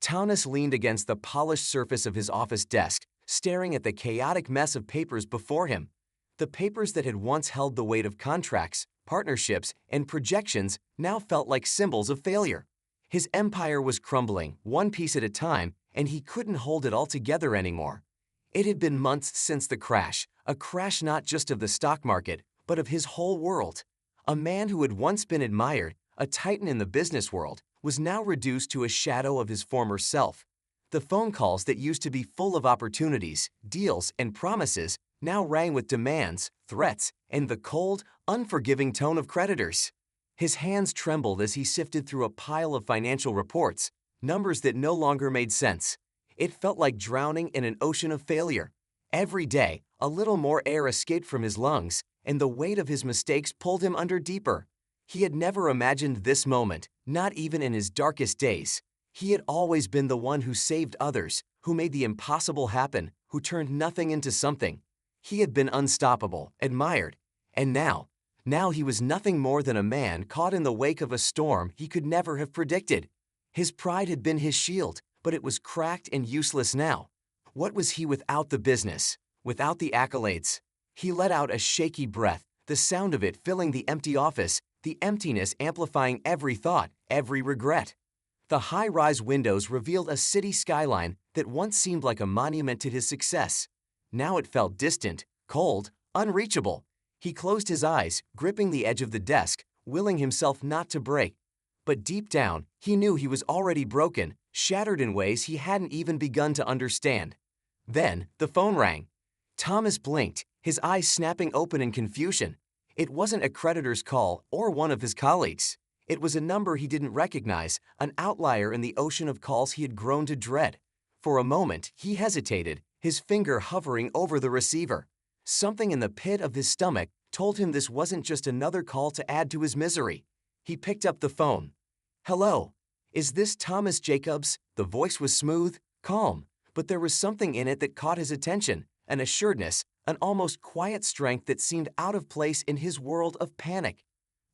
Thomas leaned against the polished surface of his office desk, staring at the chaotic mess of papers before him. The papers that had once held the weight of contracts, partnerships, and projections now felt like symbols of failure. His empire was crumbling, one piece at a time, and he couldn't hold it all together anymore. It had been months since the crash, a crash not just of the stock market, but of his whole world. A man who had once been admired, a titan in the business world, was now reduced to a shadow of his former self. The phone calls that used to be full of opportunities, deals, and promises now rang with demands, threats, and the cold, unforgiving tone of creditors. His hands trembled as he sifted through a pile of financial reports, numbers that no longer made sense. It felt like drowning in an ocean of failure. Every day, a little more air escaped from his lungs, and the weight of his mistakes pulled him under deeper. He had never imagined this moment, not even in his darkest days. He had always been the one who saved others, who made the impossible happen, who turned nothing into something. He had been unstoppable, admired, and now he was nothing more than a man caught in the wake of a storm he could never have predicted. His pride had been his shield, but it was cracked and useless now. What was he without the business, without the accolades? He let out a shaky breath, the sound of it filling the empty office, the emptiness amplifying every thought, every regret. The high-rise windows revealed a city skyline that once seemed like a monument to his success. Now it felt distant, cold, unreachable. He closed his eyes, gripping the edge of the desk, willing himself not to break. But deep down, he knew he was already broken, shattered in ways he hadn't even begun to understand. Then, the phone rang. Thomas blinked, his eyes snapping open in confusion. It wasn't a creditor's call or one of his colleagues. It was a number he didn't recognize, an outlier in the ocean of calls he had grown to dread. For a moment, he hesitated, his finger hovering over the receiver. Something in the pit of his stomach told him this wasn't just another call to add to his misery. He picked up the phone. "Hello. Is this Thomas Jacobs?" The voice was smooth, calm, but there was something in it that caught his attention, an assuredness, an almost quiet strength that seemed out of place in his world of panic.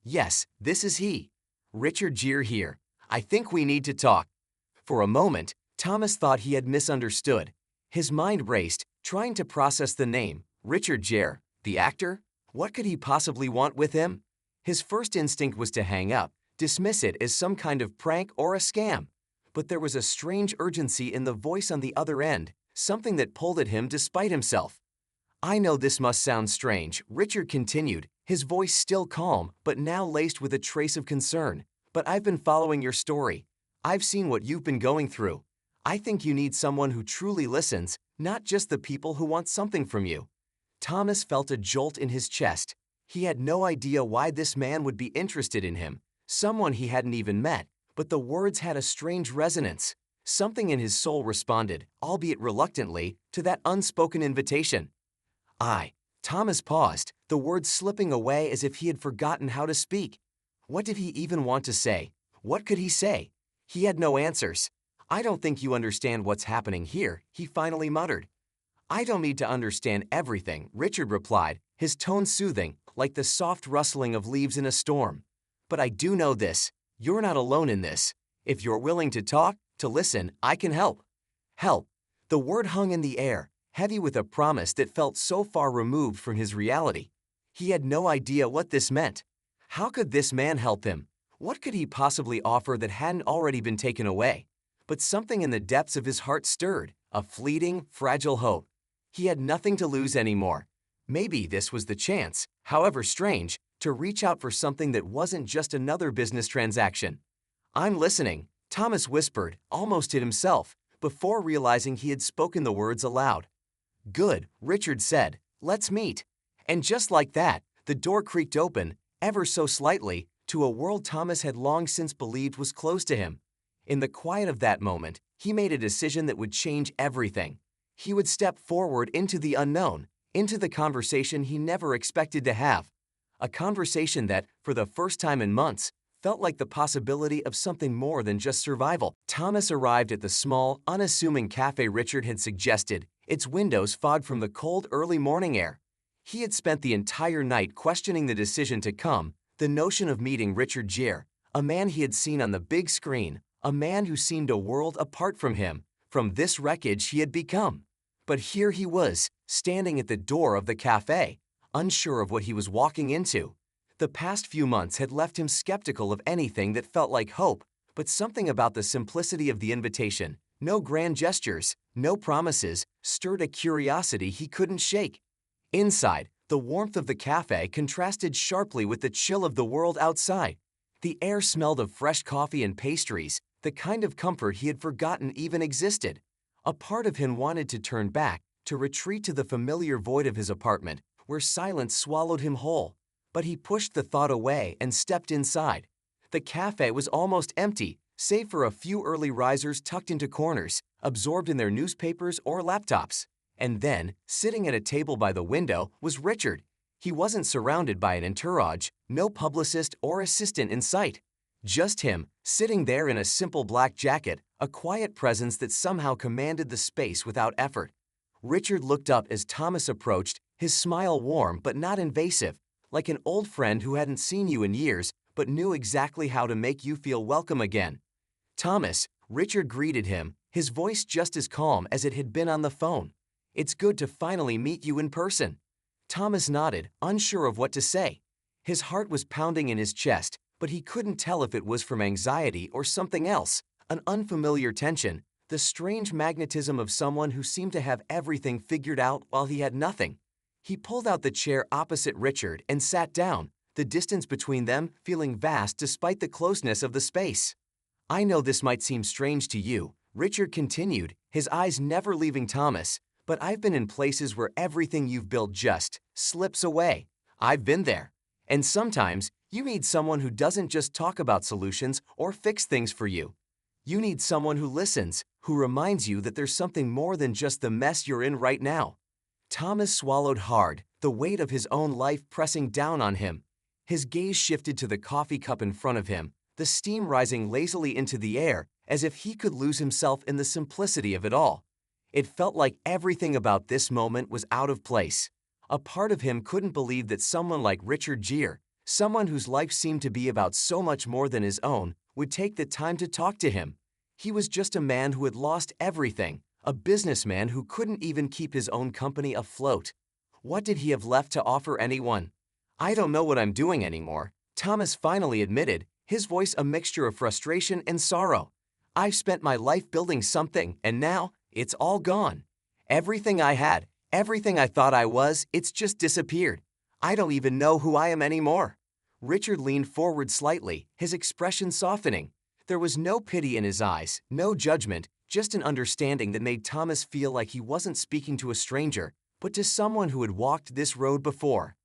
"Yes, this is he. Richard Gere here. I think we need to talk." For a moment, Thomas thought he had misunderstood. His mind raced, trying to process the name, Richard Gere, the actor. What could he possibly want with him? His first instinct was to hang up, dismiss it as some kind of prank or a scam. But there was a strange urgency in the voice on the other end, something that pulled at him despite himself. "I know this must sound strange," Richard continued, his voice still calm but now laced with a trace of concern. "But I've been following your story. I've seen what you've been going through. I think you need someone who truly listens, not just the people who want something from you." Thomas felt a jolt in his chest. He had no idea why this man would be interested in him, someone he hadn't even met, but the words had a strange resonance. Something in his soul responded, albeit reluctantly, to that unspoken invitation. Thomas paused, the words slipping away as if he had forgotten how to speak. What did he even want to say? What could he say? He had no answers. "I don't think you understand what's happening here," he finally muttered. "I don't need to understand everything," Richard replied, his tone soothing, like the soft rustling of leaves in a storm. "But I do know this. You're not alone in this. If you're willing to talk, to listen, I can help." Help. The word hung in the air, heavy with a promise that felt so far removed from his reality. He had no idea what this meant. How could this man help him? What could he possibly offer that hadn't already been taken away? But something in the depths of his heart stirred, a fleeting, fragile hope. He had nothing to lose anymore. Maybe this was the chance, however strange, to reach out for something that wasn't just another business transaction. "I'm listening," Thomas whispered, almost to himself, before realizing he had spoken the words aloud. "Good," Richard said. "Let's meet." And just like that, the door creaked open, ever so slightly, to a world Thomas had long since believed was closed to him. In the quiet of that moment, he made a decision that would change everything. He would step forward into the unknown, into the conversation he never expected to have. A conversation that, for the first time in months, felt like the possibility of something more than just survival. Thomas arrived at the small, unassuming cafe Richard had suggested, its windows fogged from the cold early morning air. He had spent the entire night questioning the decision to come, the notion of meeting Richard Gere, a man he had seen on the big screen, a man who seemed a world apart from him, from this wreckage he had become. But here he was, standing at the door of the cafe, unsure of what he was walking into. The past few months had left him skeptical of anything that felt like hope, but something about the simplicity of the invitation, no grand gestures, no promises, stirred a curiosity he couldn't shake. Inside, the warmth of the cafe contrasted sharply with the chill of the world outside. The air smelled of fresh coffee and pastries, the kind of comfort he had forgotten even existed. A part of him wanted to turn back, to retreat to the familiar void of his apartment, where silence swallowed him whole. But he pushed the thought away and stepped inside. The cafe was almost empty, save for a few early risers tucked into corners, absorbed in their newspapers or laptops. And then, sitting at a table by the window, was Richard. He wasn't surrounded by an entourage, no publicist or assistant in sight. Just him, sitting there in a simple black jacket, a quiet presence that somehow commanded the space without effort. Richard looked up as Thomas approached, his smile warm but not invasive, like an old friend who hadn't seen you in years but knew exactly how to make you feel welcome again. Thomas, Richard greeted him, his voice just as calm as it had been on the phone. It's good to finally meet you in person. Thomas nodded, unsure of what to say. His heart was pounding in his chest, but he couldn't tell if it was from anxiety or something else, an unfamiliar tension, the strange magnetism of someone who seemed to have everything figured out while he had nothing. He pulled out the chair opposite Richard and sat down, the distance between them feeling vast despite the closeness of the space. I know this might seem strange to you, Richard continued, his eyes never leaving Thomas, but I've been in places where everything you've built just slips away. I've been there. And sometimes, you need someone who doesn't just talk about solutions or fix things for you. You need someone who listens, who reminds you that there's something more than just the mess you're in right now. Thomas swallowed hard, the weight of his own life pressing down on him. His gaze shifted to the coffee cup in front of him, the steam rising lazily into the air, as if he could lose himself in the simplicity of it all. It felt like everything about this moment was out of place. A part of him couldn't believe that someone like Richard Gere, someone whose life seemed to be about so much more than his own, would take the time to talk to him. He was just a man who had lost everything, a businessman who couldn't even keep his own company afloat. What did he have left to offer anyone? I don't know what I'm doing anymore, Thomas finally admitted, his voice a mixture of frustration and sorrow. I've spent my life building something, and now, it's all gone. Everything I had, everything I thought I was, it's just disappeared. I don't even know who I am anymore. Richard leaned forward slightly, his expression softening. There was no pity in his eyes, no judgment, just an understanding that made Thomas feel like he wasn't speaking to a stranger, but to someone who had walked this road before.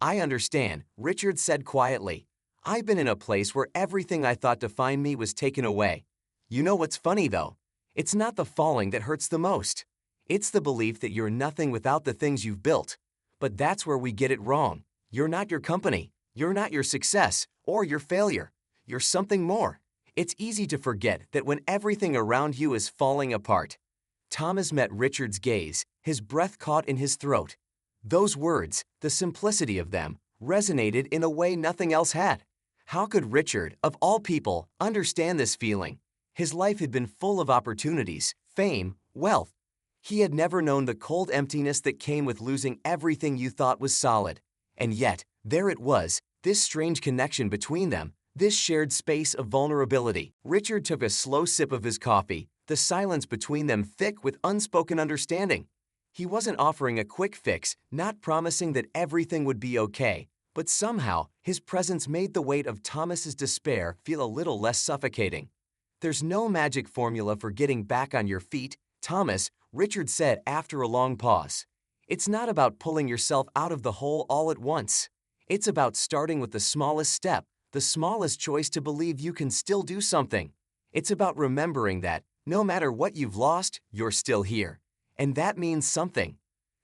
I understand, Richard said quietly. I've been in a place where everything I thought defined me was taken away. You know what's funny though? It's not the falling that hurts the most. It's the belief that you're nothing without the things you've built. But that's where we get it wrong. You're not your company. You're not your success or your failure. You're something more. It's easy to forget that when everything around you is falling apart. Thomas met Richard's gaze, his breath caught in his throat. Those words, the simplicity of them, resonated in a way nothing else had. How could Richard, of all people, understand this feeling? His life had been full of opportunities, fame, wealth. He had never known the cold emptiness that came with losing everything you thought was solid. And yet, there it was, this strange connection between them, this shared space of vulnerability. Richard took a slow sip of his coffee, the silence between them thick with unspoken understanding. He wasn't offering a quick fix, not promising that everything would be okay, but somehow, his presence made the weight of Thomas's despair feel a little less suffocating. There's no magic formula for getting back on your feet, Thomas, Richard said after a long pause. It's not about pulling yourself out of the hole all at once. It's about starting with the smallest step, the smallest choice to believe you can still do something. It's about remembering that, no matter what you've lost, you're still here. And that means something.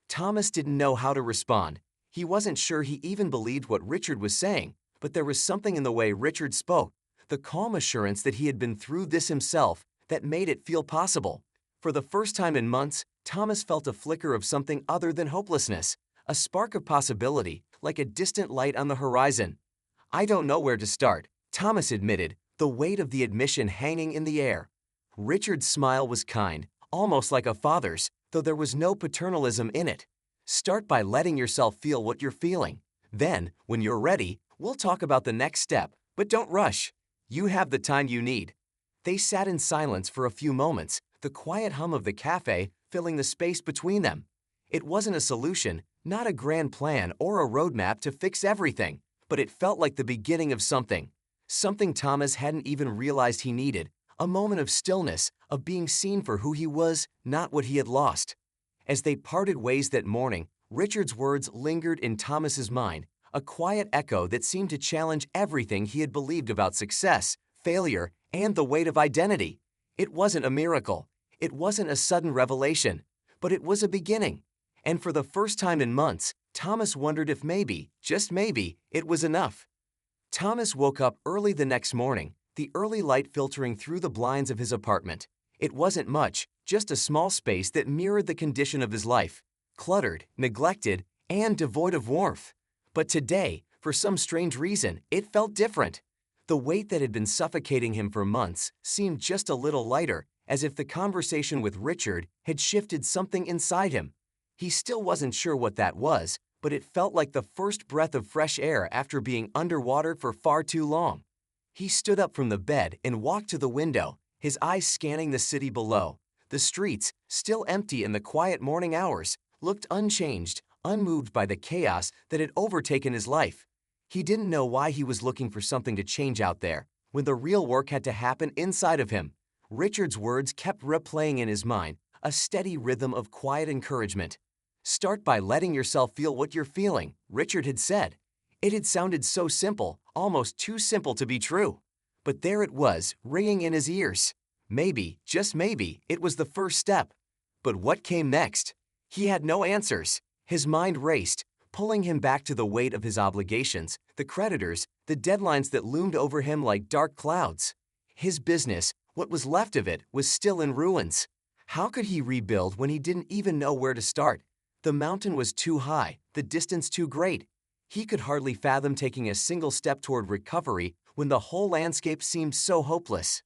Thomas didn't know how to respond. He wasn't sure he even believed what Richard was saying, but there was something in the way Richard spoke, the calm assurance that he had been through this himself, that made it feel possible. For the first time in months, Thomas felt a flicker of something other than hopelessness, a spark of possibility, like a distant light on the horizon. I don't know where to start, Thomas admitted, the weight of the admission hanging in the air. Richard's smile was kind, almost like a father's, though there was no paternalism in it. Start by letting yourself feel what you're feeling. Then, when you're ready, we'll talk about the next step, but don't rush. You have the time you need. They sat in silence for a few moments, the quiet hum of the cafe filling the space between them. It wasn't a solution, not a grand plan or a roadmap to fix everything, but it felt like the beginning of something. Something Thomas hadn't even realized he needed, a moment of stillness, of being seen for who he was, not what he had lost. As they parted ways that morning, Richard's words lingered in Thomas's mind, a quiet echo that seemed to challenge everything he had believed about success, failure, and the weight of identity. It wasn't a miracle. It wasn't a sudden revelation, but it was a beginning. And for the first time in months, Thomas wondered if maybe, just maybe, it was enough. Thomas woke up early the next morning, the early light filtering through the blinds of his apartment. It wasn't much, just a small space that mirrored the condition of his life, cluttered, neglected, and devoid of warmth. But today, for some strange reason, it felt different. The weight that had been suffocating him for months seemed just a little lighter, as if the conversation with Richard had shifted something inside him. He still wasn't sure what that was, but it felt like the first breath of fresh air after being underwater for far too long. He stood up from the bed and walked to the window, his eyes scanning the city below. The streets, still empty in the quiet morning hours, looked unchanged, unmoved by the chaos that had overtaken his life. He didn't know why he was looking for something to change out there, when the real work had to happen inside of him. Richard's words kept replaying in his mind, a steady rhythm of quiet encouragement. Start by letting yourself feel what you're feeling, Richard had said. It had sounded so simple, almost too simple to be true. But there it was, ringing in his ears. Maybe, just maybe, it was the first step. But what came next? He had no answers. His mind raced, pulling him back to the weight of his obligations, the creditors, the deadlines that loomed over him like dark clouds. His business, what was left of it, was still in ruins. How could he rebuild when he didn't even know where to start? The mountain was too high, the distance too great. He could hardly fathom taking a single step toward recovery when the whole landscape seemed so hopeless.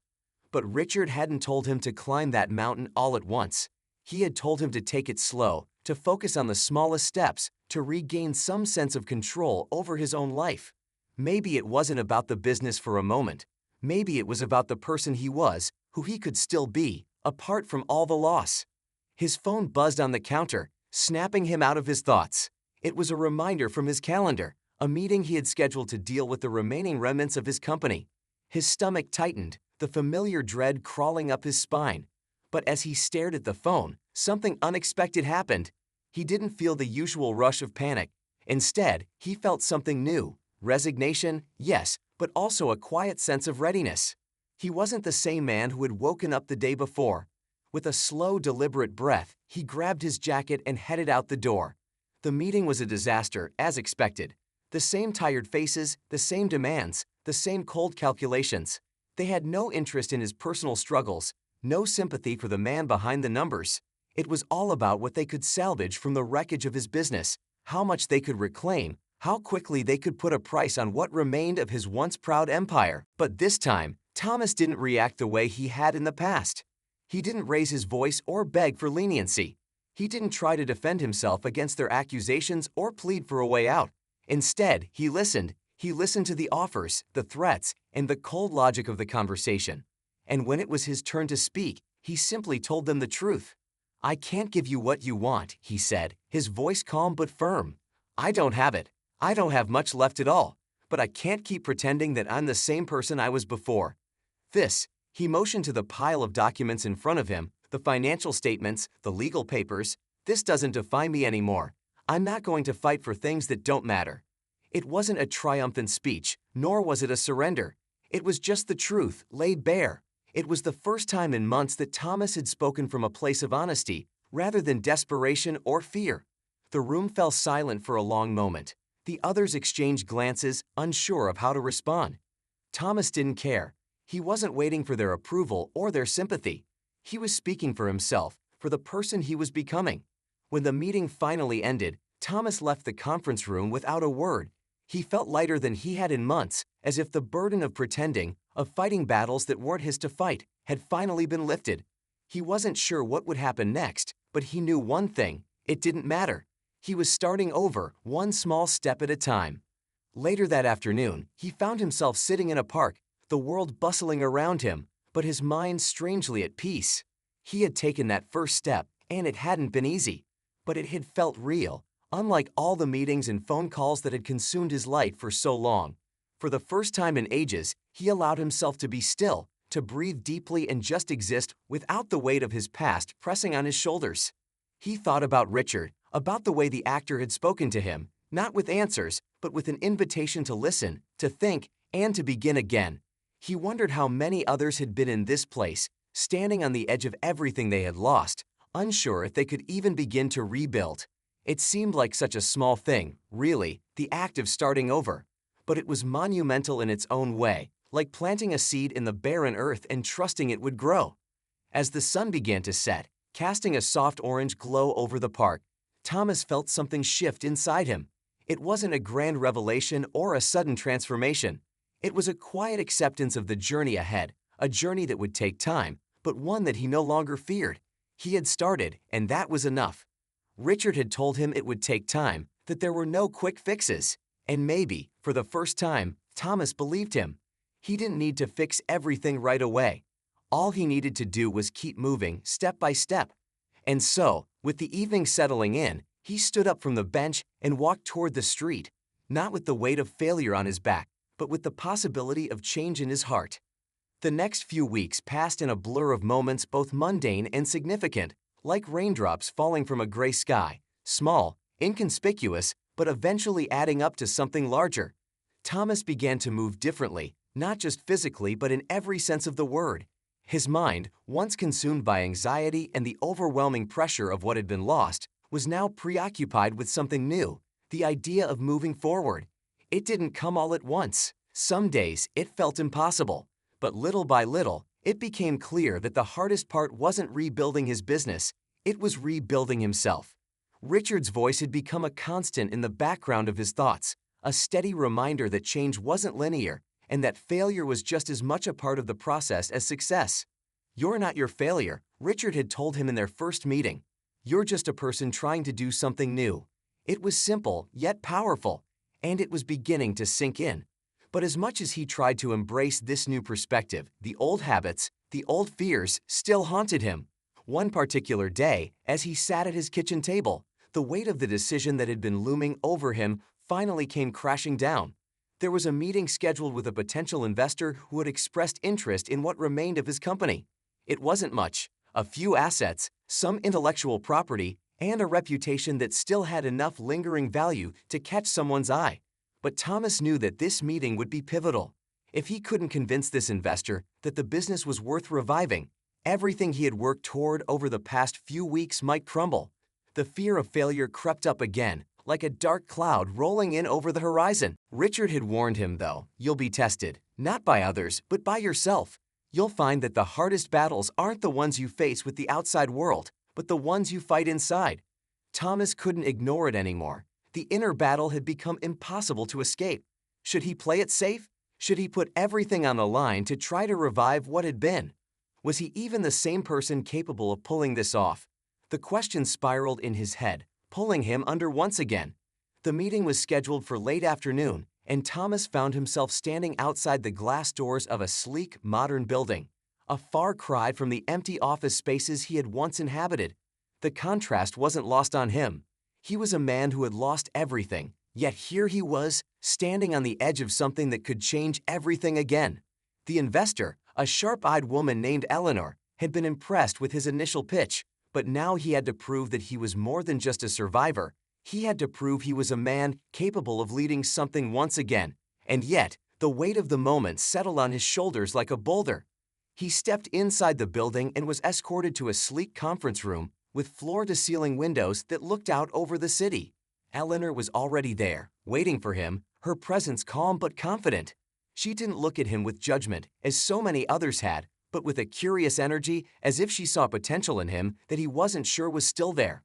But Richard hadn't told him to climb that mountain all at once. He had told him to take it slow, to focus on the smallest steps, to regain some sense of control over his own life. Maybe it wasn't about the business for a moment. Maybe it was about the person he was, who he could still be, apart from all the loss. His phone buzzed on the counter, snapping him out of his thoughts. It was a reminder from his calendar, a meeting he had scheduled to deal with the remaining remnants of his company. His stomach tightened, the familiar dread crawling up his spine. But as he stared at the phone, something unexpected happened. He didn't feel the usual rush of panic. Instead, he felt something new. Resignation, yes, but also a quiet sense of readiness. He wasn't the same man who had woken up the day before. With a slow, deliberate breath, he grabbed his jacket and headed out the door. The meeting was a disaster, as expected. The same tired faces, the same demands, the same cold calculations. They had no interest in his personal struggles, no sympathy for the man behind the numbers. It was all about what they could salvage from the wreckage of his business, how much they could reclaim, how quickly they could put a price on what remained of his once proud empire. But this time, Thomas didn't react the way he had in the past. He didn't raise his voice or beg for leniency. He didn't try to defend himself against their accusations or plead for a way out. Instead, he listened. He listened to the offers, the threats, and the cold logic of the conversation. And when it was his turn to speak, he simply told them the truth. "I can't give you what you want," he said, his voice calm but firm. "I don't have it. I don't have much left at all. But I can't keep pretending that I'm the same person I was before. This," he motioned to the pile of documents in front of him, the financial statements, the legal papers, "this doesn't define me anymore. I'm not going to fight for things that don't matter." It wasn't a triumphant speech, nor was it a surrender. It was just the truth, laid bare. It was the first time in months that Thomas had spoken from a place of honesty, rather than desperation or fear. The room fell silent for a long moment. The others exchanged glances, unsure of how to respond. Thomas didn't care. He wasn't waiting for their approval or their sympathy. He was speaking for himself, for the person he was becoming. When the meeting finally ended, Thomas left the conference room without a word. He felt lighter than he had in months, as if the burden of pretending, of fighting battles that weren't his to fight, had finally been lifted. He wasn't sure what would happen next, but he knew one thing: it didn't matter. He was starting over, one small step at a time. Later that afternoon, he found himself sitting in a park, the world bustling around him, but his mind strangely at peace. He had taken that first step, and it hadn't been easy, but it had felt real, unlike all the meetings and phone calls that had consumed his life for so long. For the first time in ages, he allowed himself to be still, to breathe deeply and just exist without the weight of his past pressing on his shoulders. He thought about Richard, about the way the actor had spoken to him, not with answers, but with an invitation to listen, to think, and to begin again. He wondered how many others had been in this place, standing on the edge of everything they had lost, unsure if they could even begin to rebuild. It seemed like such a small thing, really, the act of starting over. But it was monumental in its own way, like planting a seed in the barren earth and trusting it would grow. As the sun began to set, casting a soft orange glow over the park, Thomas felt something shift inside him. It wasn't a grand revelation or a sudden transformation. It was a quiet acceptance of the journey ahead, a journey that would take time, but one that he no longer feared. He had started, and that was enough. Richard had told him it would take time, that there were no quick fixes. And maybe, for the first time, Thomas believed him. He didn't need to fix everything right away. All he needed to do was keep moving, step by step. And so, with the evening settling in, he stood up from the bench and walked toward the street, not with the weight of failure on his back, but with the possibility of change in his heart. The next few weeks passed in a blur of moments both mundane and significant, like raindrops falling from a gray sky, small, inconspicuous, but eventually adding up to something larger. Thomas began to move differently, not just physically but in every sense of the word. His mind, once consumed by anxiety and the overwhelming pressure of what had been lost, was now preoccupied with something new, the idea of moving forward. It didn't come all at once. Some days it felt impossible, but little by little, it became clear that the hardest part wasn't rebuilding his business, it was rebuilding himself. Richard's voice had become a constant in the background of his thoughts, a steady reminder that change wasn't linear and that failure was just as much a part of the process as success. "You're not your failure," Richard had told him in their first meeting. "You're just a person trying to do something new." It was simple, yet powerful, and it was beginning to sink in. But as much as he tried to embrace this new perspective, the old habits, the old fears still haunted him. One particular day, as he sat at his kitchen table, the weight of the decision that had been looming over him finally came crashing down. There was a meeting scheduled with a potential investor who had expressed interest in what remained of his company. It wasn't much, a few assets, some intellectual property, and a reputation that still had enough lingering value to catch someone's eye. But Thomas knew that this meeting would be pivotal. If he couldn't convince this investor that the business was worth reviving, everything he had worked toward over the past few weeks might crumble. The fear of failure crept up again, like a dark cloud rolling in over the horizon. Richard had warned him, though, "You'll be tested, not by others, but by yourself. You'll find that the hardest battles aren't the ones you face with the outside world, but the ones you fight inside." Thomas couldn't ignore it anymore. The inner battle had become impossible to escape. Should he play it safe? Should he put everything on the line to try to revive what had been? Was he even the same person capable of pulling this off? The question spiraled in his head, pulling him under once again. The meeting was scheduled for late afternoon, and Thomas found himself standing outside the glass doors of a sleek, modern building, a far cry from the empty office spaces he had once inhabited. The contrast wasn't lost on him. He was a man who had lost everything, yet here he was, standing on the edge of something that could change everything again. The investor, a sharp-eyed woman named Eleanor, had been impressed with his initial pitch, but now he had to prove that he was more than just a survivor. He had to prove he was a man capable of leading something once again, and yet, the weight of the moment settled on his shoulders like a boulder. He stepped inside the building and was escorted to a sleek conference room with floor-to-ceiling windows that looked out over the city. Eleanor was already there, waiting for him, her presence calm but confident. She didn't look at him with judgment, as so many others had, but with a curious energy, as if she saw potential in him that he wasn't sure was still there.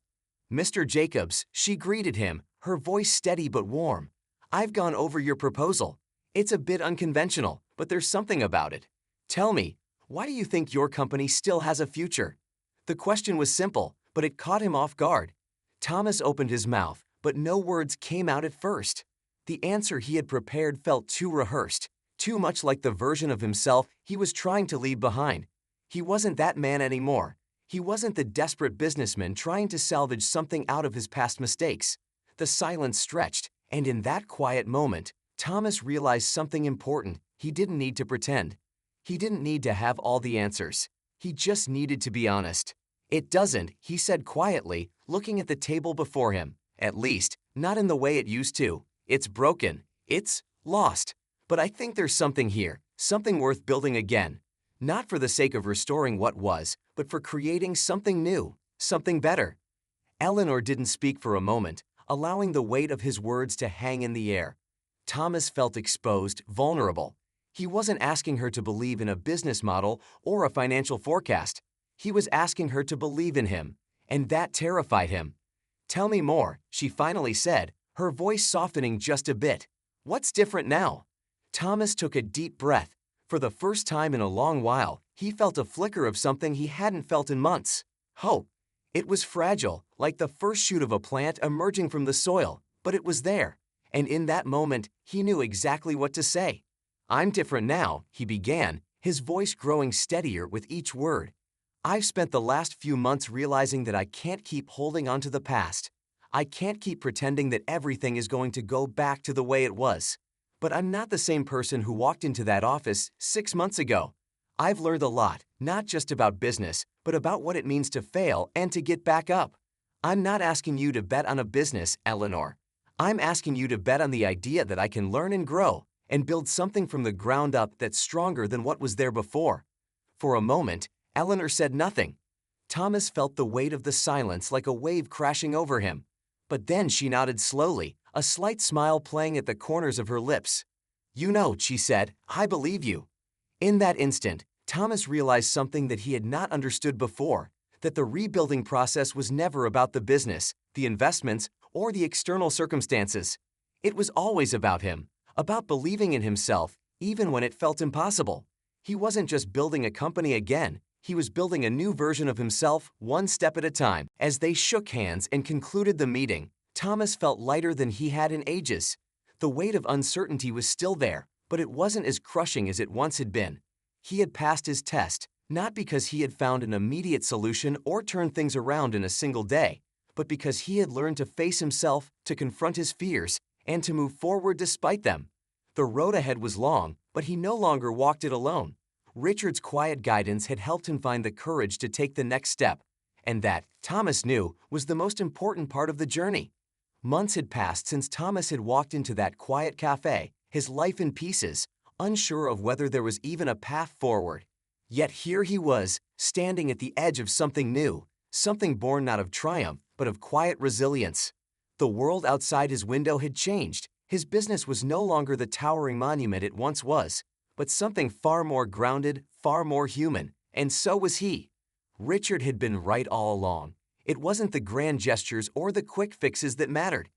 "Mr. Jacobs," she greeted him, her voice steady but warm. "I've gone over your proposal. It's a bit unconventional, but there's something about it. Tell me, why do you think your company still has a future?" The question was simple, but it caught him off guard. Thomas opened his mouth, but no words came out at first. The answer he had prepared felt too rehearsed, too much like the version of himself he was trying to leave behind. He wasn't that man anymore. He wasn't the desperate businessman trying to salvage something out of his past mistakes. The silence stretched, and in that quiet moment, Thomas realized something important. He didn't need to pretend. He didn't need to have all the answers. He just needed to be honest. "It doesn't," he said quietly, looking at the table before him. "At least, not in the way it used to. It's broken. It's lost. But I think there's something here, something worth building again. Not for the sake of restoring what was, but for creating something new, something better." Eleanor didn't speak for a moment, allowing the weight of his words to hang in the air. Thomas felt exposed, vulnerable. He wasn't asking her to believe in a business model or a financial forecast. He was asking her to believe in him, and that terrified him. "Tell me more," she finally said, her voice softening just a bit. "What's different now?" Thomas took a deep breath. For the first time in a long while, he felt a flicker of something he hadn't felt in months. Hope. It was fragile, like the first shoot of a plant emerging from the soil, but it was there. And in that moment, he knew exactly what to say. "I'm different now," he began, his voice growing steadier with each word. "I've spent the last few months realizing that I can't keep holding on to the past. I can't keep pretending that everything is going to go back to the way it was. But I'm not the same person who walked into that office 6 months ago. I've learned a lot, not just about business, but about what it means to fail and to get back up. I'm not asking you to bet on a business, Eleanor. I'm asking you to bet on the idea that I can learn and grow and build something from the ground up that's stronger than what was there before." For a moment, Eleanor said nothing. Thomas felt the weight of the silence like a wave crashing over him. But then she nodded slowly, a slight smile playing at the corners of her lips. "You know," she said, "I believe you." In that instant, Thomas realized something that he had not understood before, that the rebuilding process was never about the business, the investments, or the external circumstances. It was always about him, about believing in himself, even when it felt impossible. He wasn't just building a company again, he was building a new version of himself, one step at a time. As they shook hands and concluded the meeting, Thomas felt lighter than he had in ages. The weight of uncertainty was still there, but it wasn't as crushing as it once had been. He had passed his test, not because he had found an immediate solution or turned things around in a single day, but because he had learned to face himself, to confront his fears, and to move forward despite them. The road ahead was long, but he no longer walked it alone. Richard's quiet guidance had helped him find the courage to take the next step, and that, Thomas knew, was the most important part of the journey. Months had passed since Thomas had walked into that quiet cafe, his life in pieces, unsure of whether there was even a path forward. Yet here he was, standing at the edge of something new, something born not of triumph, but of quiet resilience. The world outside his window had changed. His business was no longer the towering monument it once was, but something far more grounded, far more human, and so was he. Richard had been right all along. It wasn't the grand gestures or the quick fixes that mattered.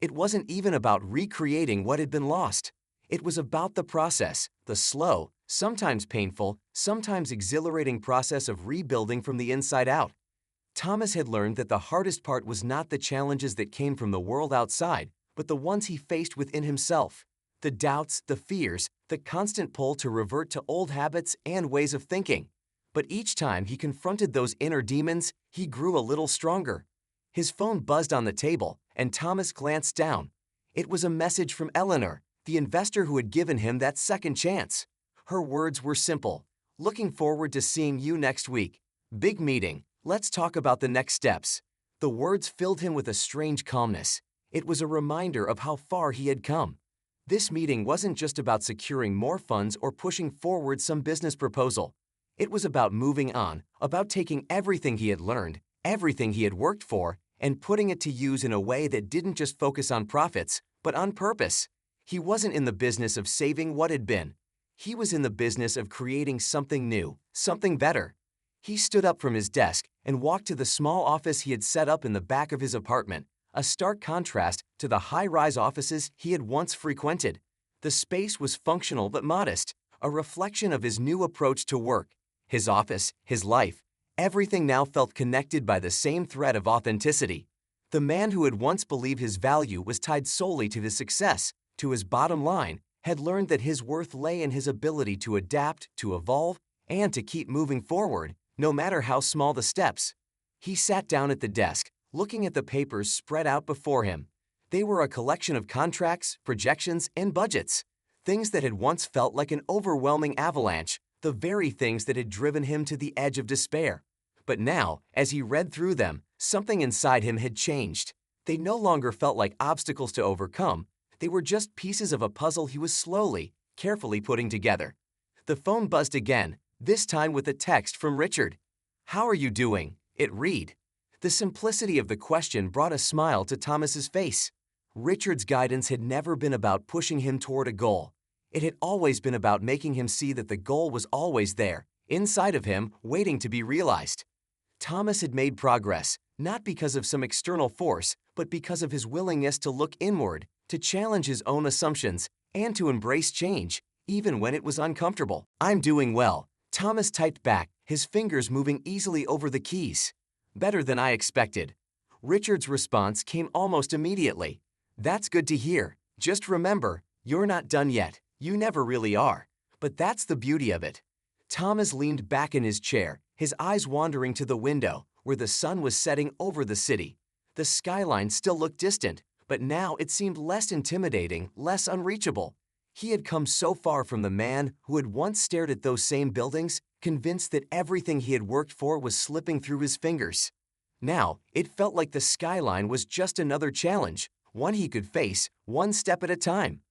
It wasn't even about recreating what had been lost. It was about the process, the slow, sometimes painful, sometimes exhilarating process of rebuilding from the inside out. Thomas had learned that the hardest part was not the challenges that came from the world outside, but the ones he faced within himself. The doubts, the fears, the constant pull to revert to old habits and ways of thinking. But each time he confronted those inner demons, he grew a little stronger. His phone buzzed on the table, and Thomas glanced down. It was a message from Eleanor, the investor who had given him that second chance. Her words were simple. "Looking forward to seeing you next week. Big meeting. Let's talk about the next steps." The words filled him with a strange calmness. It was a reminder of how far he had come. This meeting wasn't just about securing more funds or pushing forward some business proposal. It was about moving on, about taking everything he had learned, everything he had worked for, and putting it to use in a way that didn't just focus on profits, but on purpose. He wasn't in the business of saving what had been. He was in the business of creating something new, something better. He stood up from his desk and walked to the small office he had set up in the back of his apartment, a stark contrast to the high-rise offices he had once frequented. The space was functional but modest, a reflection of his new approach to work. His office, his life, everything now felt connected by the same thread of authenticity. The man who had once believed his value was tied solely to his success, to his bottom line, had learned that his worth lay in his ability to adapt, to evolve, and to keep moving forward, no matter how small the steps. He sat down at the desk, looking at the papers spread out before him. They were a collection of contracts, projections, and budgets. Things that had once felt like an overwhelming avalanche, the very things that had driven him to the edge of despair. But now, as he read through them, something inside him had changed. They no longer felt like obstacles to overcome. They were just pieces of a puzzle he was slowly, carefully putting together. The phone buzzed again, this time with a text from Richard. "How are you doing?" it read. The simplicity of the question brought a smile to Thomas's face. Richard's guidance had never been about pushing him toward a goal. It had always been about making him see that the goal was always there, inside of him, waiting to be realized. Thomas had made progress, not because of some external force, but because of his willingness to look inward, to challenge his own assumptions, and to embrace change, even when it was uncomfortable. "I'm doing well," Thomas typed back, his fingers moving easily over the keys. "Better than I expected." Richard's response came almost immediately. "That's good to hear. Just remember, you're not done yet. You never really are. But that's the beauty of it." Thomas leaned back in his chair, his eyes wandering to the window, where the sun was setting over the city. The skyline still looked distant, but now it seemed less intimidating, less unreachable. He had come so far from the man who had once stared at those same buildings, convinced that everything he had worked for was slipping through his fingers. Now, it felt like the skyline was just another challenge, one he could face, one step at a time.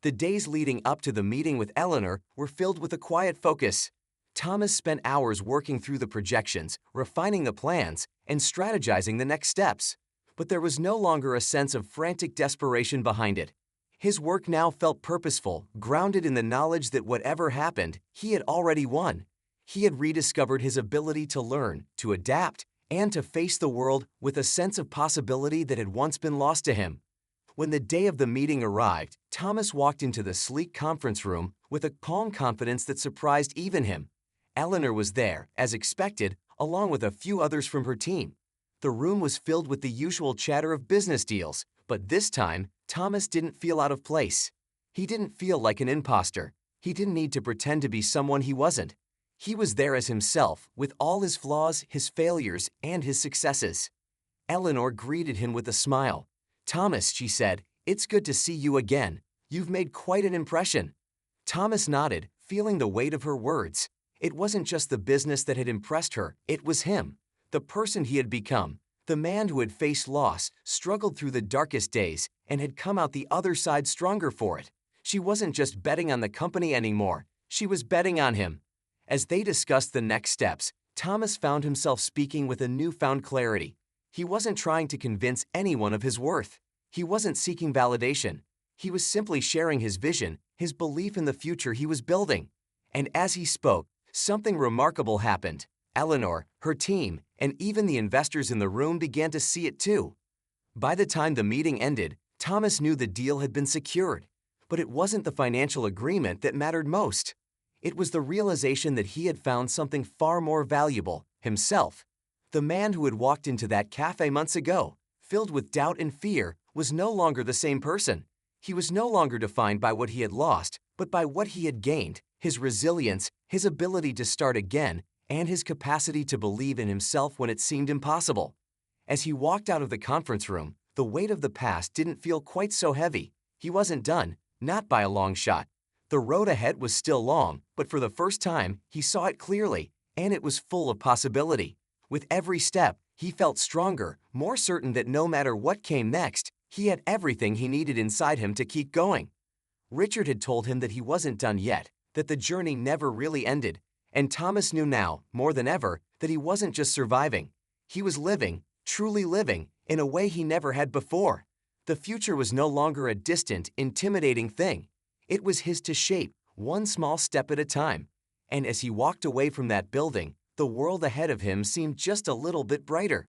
The days leading up to the meeting with Eleanor were filled with a quiet focus. Thomas spent hours working through the projections, refining the plans, and strategizing the next steps. But there was no longer a sense of frantic desperation behind it. His work now felt purposeful, grounded in the knowledge that whatever happened, he had already won. He had rediscovered his ability to learn, to adapt, and to face the world with a sense of possibility that had once been lost to him. When the day of the meeting arrived, Thomas walked into the sleek conference room with a calm confidence that surprised even him. Eleanor was there, as expected, along with a few others from her team. The room was filled with the usual chatter of business deals, but this time, Thomas didn't feel out of place. He didn't feel like an imposter. He didn't need to pretend to be someone he wasn't. He was there as himself, with all his flaws, his failures, and his successes. Eleanor greeted him with a smile. "Thomas," she said, "it's good to see you again. You've made quite an impression." Thomas nodded, feeling the weight of her words. It wasn't just the business that had impressed her, it was him, the person he had become, the man who had faced loss, struggled through the darkest days, and had come out the other side stronger for it. She wasn't just betting on the company anymore, she was betting on him. As they discussed the next steps, Thomas found himself speaking with a newfound clarity. He wasn't trying to convince anyone of his worth. He wasn't seeking validation. He was simply sharing his vision, his belief in the future he was building. And as he spoke, something remarkable happened. Eleanor, her team, and even the investors in the room began to see it too. By the time the meeting ended, Thomas knew the deal had been secured. But it wasn't the financial agreement that mattered most. It was the realization that he had found something far more valuable, himself. The man who had walked into that cafe months ago, filled with doubt and fear, was no longer the same person. He was no longer defined by what he had lost, but by what he had gained, his resilience, his ability to start again, and his capacity to believe in himself when it seemed impossible. As he walked out of the conference room, the weight of the past didn't feel quite so heavy. He wasn't done, not by a long shot. The road ahead was still long, but for the first time, he saw it clearly, and it was full of possibility. With every step, he felt stronger, more certain that no matter what came next, he had everything he needed inside him to keep going. Richard had told him that he wasn't done yet, that the journey never really ended, and Thomas knew now, more than ever, that he wasn't just surviving. He was living, truly living, in a way he never had before. The future was no longer a distant, intimidating thing. It was his to shape, one small step at a time. And as he walked away from that building, the world ahead of him seemed just a little bit brighter.